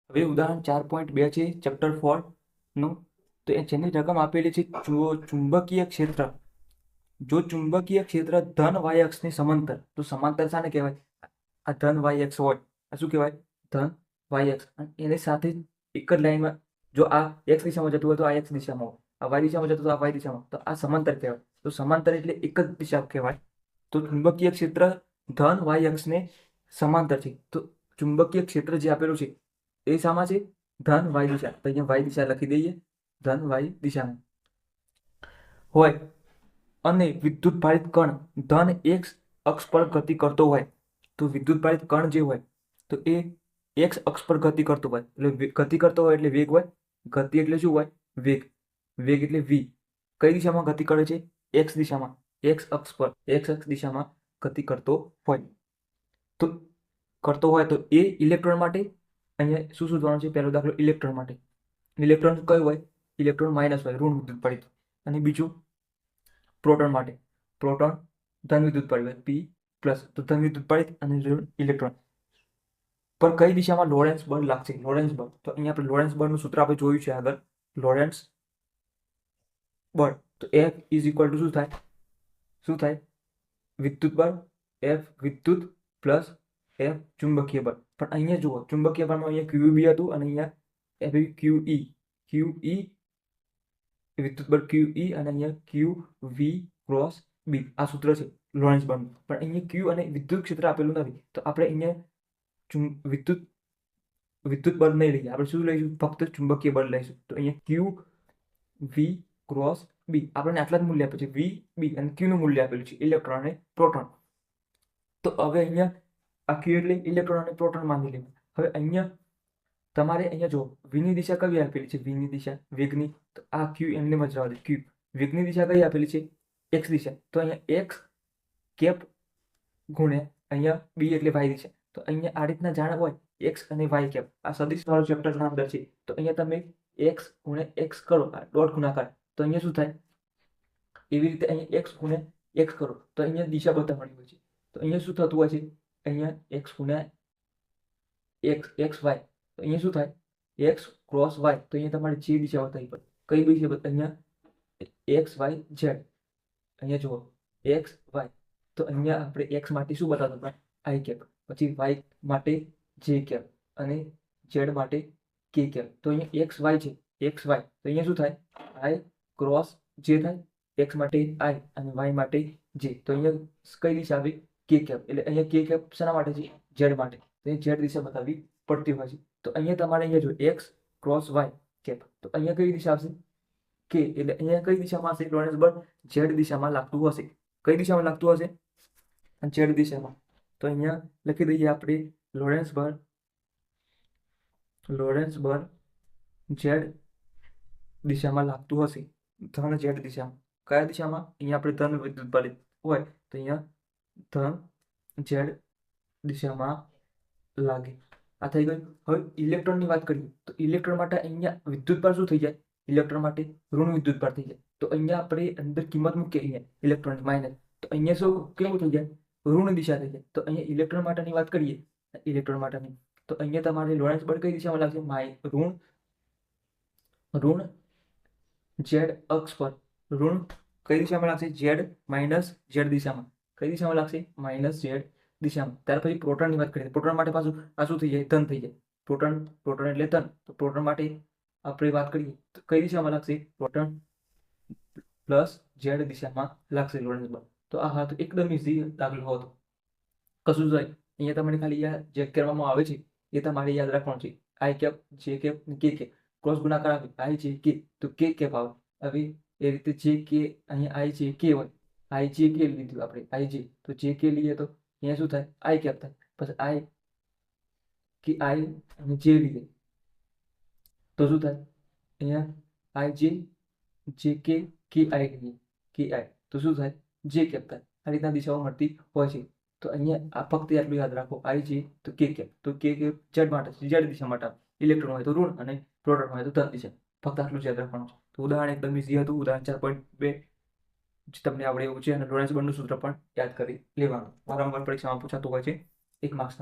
હવે ઉદાહરણ 4.2 છે ચેપ્ટર 4 નું. તો જેની રકમ આપેલી છે. જુઓ, ચુંબકીય ક્ષેત્ર. જો ચુંબકીય ક્ષેત્ર ધન વાય અક્ષની સમાંતર, તો સમાંતર શાને કહેવાય? આ ધન વાય અક્ષ હોય, આ શું કહેવાય? ધન વાય અક્ષ. અને એની સાથે એક જ લાઈનમાં, જો આ એક્સ દિશામાં જતું હોય તો આ એક્સ દિશામાં હોય, આ વાય દિશામાં જતું તો આ વાય દિશામાં, તો આ સમાંતર કહેવાય. તો સમાંતર એટલે એક જ દિશા કહેવાય. તો ચુંબકીય ક્ષેત્ર ધન વાય અક્ષને સમાંતર છે. તો ચુંબકીય ક્ષેત્ર જે આપેલું છે એ શામાં છે? ધન વાય દિશા. તો અહીંયા વાય દિશા લખી દઈએ, ધન વાય દિશામાં હોય. અને વિદ્યુત ભારિત કણ ધન એક્સ અક્ષ પર ગતિ કરતો હોય, તો વિદ્યુત ભારિત કણ જે હોય તો એ એક્સ અક્ષ પર ગતિ કરતો હોય, એટલે ગતિ કરતો હોય એટલે વેગ હોય. ગતિ એટલે શું હોય? વેગ. વેગ એટલે v. કઈ દિશામાં ગતિ કરે છે? એક્સ દિશામાં, એક્સ અક્ષ પર, એક્સ અક્ષ દિશામાં ગતિ કરતો હોય. તો એ ઇલેક્ટ્રોન માટે અહીંયા શું શોધવાનું છે? પહેલો દાખલો ઇલેક્ટ્રોન માટે. ઇલેક્ટ્રોન કયો હોય? ઇલેક્ટ્રોન માઇનસ હોય, ઋણ વિદ્યુત ભારિત. અને બીજું પ્રોટોન માટે, પ્રોટોન ધન વિદ્યુત ભારિત p પ્લસ, તો ધન વિદ્યુત ભારિત અને ઋણ ઇલેક્ટ્રોન. પર કઈ દિશામાં લોરેન્સ બળ લાગશે? લોરેન્સ બળ. તો અહીંયા આપણે લોરેન્સ બળનું સૂત્ર આપણે જોયું છે આગળ. લોરેન્સ બળ તો F ઇઝ ઇક્વલ ટુ શું થાય? શું થાય? વિદ્યુત બળ F વિદ્યુત પ્લસ F ચુંબકીય બળ. પણ અહીંયા જુઓ, ચુંબકીય બળમાં અહીંયા QB હતું અને અહીંયા QE. QE વિદ્યુત બળ QE અને અહીંયા QV ક્રોસ B. આ સૂત્ર છે લોરેન્સ બળનું. પણ અહીંયા Q અને વિદ્યુત ક્ષેત્ર આપેલું નથી, તો આપણે અહીંયા વિદ્યુત બળ નહીં લઈએ, આપણે શું લઈશું? ફક્ત ચુંબકીય બળ લઈશું. તો અહીંયા QV ક્રોસ B આપણને આટલા જ મૂલ્ય આપે છે. VB અને Q નું મૂલ્ય આપેલું છે, ઇલેક્ટ્રોન અને પ્રોટોન. તો હવે અહીંયા આ Q એટલે ઇલેક્ટ્રોન અને પ્રોટોન માની લેવું. હવે અહીંયા તમારે અહીંયા જો v ની દિશા કઈ આપેલી છે? v ની દિશા વેગની. તો આ Q એમને જ રહેવા દે. Q વેગની દિશા કઈ આપેલી છે? x દિશા. તો અહીંયા x કેપ ગુણ્યા અહીંયા b એટલે y દિશા. તો અહીંયા આ રીતના જાણ હોય x અને y કેપ. આ સદિશ વાળું ચેપ્ટરના અંદર છે. તો અહીંયા તમે x ગુણ્યા x કરો, આ ડોટ ગુણાકાર, તો અહીંયા શું થાય? એવી રીતે અહીંયા x ગુણ્યા x કરો તો અહીંયા દિશા બતાવવાની હોય છે. તો અહીંયા શું થતું હોય છે? અહીંયા x ગુણ્યા x y, તો અહીંયા શું થાય? x cross y. તો અહીંયા તમારે જે દિશા બતાવી પડે. કઈ દિશા બતાવી? અહીંયા x y z. અહીંયા જુઓ x y. તો અહીંયા આપણે x માટે શું બતાવતું? i cap. પછી y માટે j કેપ અને z માટે k કેપ. તો અહીંયા x y છે, x y. તો અહીંયા શું થાય? i ક્રોસ j થાય. x માટે i અને y માટે j. તો અહીંયા કઈ દિશા આવી? k cap. એટલે અહીંયા k કેપ શેના માટે છે? z માટે. તો એ z દિશા બતાવવી પડતી હોય છે. તો અહીંયા તમારે અહીંયા જો x ક્રોસ y કેપ, તો અહીંયા કઈ દિશા આવશે? k. એટલે અહીંયા કઈ દિશામાં હશે લોરેન્સ બળ? z દિશામાં લાગતું હશે. કઈ દિશામાં લાગતું હશે? z દિશામાં. તો અહીંયા લખી દઈએ આપણે લોરેન્સ બળ z દિશામાં લાગતું હશે. ધન z દિશામાં. કયા દિશામાં? અહીંયા આપણે ધન વિદ્યુત ભારિત હોય તો અહીંયા ધન z દિશામાં લાગે. આ થઈ ગયું. હવે ઇલેક્ટ્રોનની વાત કરીએ તો ઇલેક્ટ્રોન માટે અહીંયા વિદ્યુત ભાર શું થઈ જાય? ઇલેક્ટ્રોન માટે ઋણ વિદ્યુત ભાર થઈ જાય. તો અહીંયા આપણે અંદર કિંમત મૂકીએ અહીંયા ઇલેક્ટ્રોન માઇનસ, તો અહીંયા શું કેવું થઈ જાય? ઋણ દિશા થઈ જાય. તો અહીંયા ઇલેક્ટ્રોન માટેની વાત કરીએ, ઇલેક્ટ્રોન માટેની, તો અહીંયા તમારે લોરેન્સ બળ કઈ દિશામાં લાગશે? ઋણ z અક્ષ પર. ઋણ કઈ દિશામાં લાગશે? z માઇનસ z દિશામાં. કઈ દિશામાં લાગશે? માઇનસ z દિશામાં. ત્યાર પછી પ્રોટોનની વાત કરીએ. પ્રોટોન માટે પાછું આ શું થઈ જાય? ધન થઈ જાય. પ્રોટોન એટલે ધન. તો પ્રોટોન માટે આપણે વાત કરીએ તો કઈ દિશામાં લાગશે? પ્રોટોન પ્લસ z દિશામાં લાગશે લોરેન્સ બળ. તો આ તો એકદમ ઇઝી દાખલો હતો. કશું જાય અહીંયા તમને ખાલી જે કરવામાં આવે છે એ તમારે યાદ રાખવાનું છે. i cap, j cap, k cap. Cross ગુણાકાર આવે i j k, તો k કેપ આવે. હવે એ રીતે j k, અહીંયા i j k હોય, i j k લીધું આપણે, i j. તો j k લઈએ તો અહીંયા શું થાય? i કેપ થાય. પછી i અને j લીધે તો શું થાય? અહીંયા i j, j k, k i લઈએ, k i, તો શું થાય? j કેપ થાય. આ રીતના દિશાઓ મળતી હોય છે. તો અહીંયા આ ફક્ત આટલું યાદ રાખો, i j તો k કેપ. તો k કેપ z માટે, z દિશા માટે. ઇલેક્ટ્રોન હોય તો ઋણ અને પ્રોટોન હોય તો ધન દિશા. ફક્ત આટલું જ યાદ રાખવાનું છે. તો ઉદાહરણ એકદમ ઇઝી હતું. ઉદાહરણ 4.2 તમને આવડે એવું છે. અને લોરેન્સ બળનું સૂત્ર પણ યાદ કરી લેવાનું. વારંવાર પરીક્ષામાં પૂછાતું હોય છે 1 માર્ક્સના.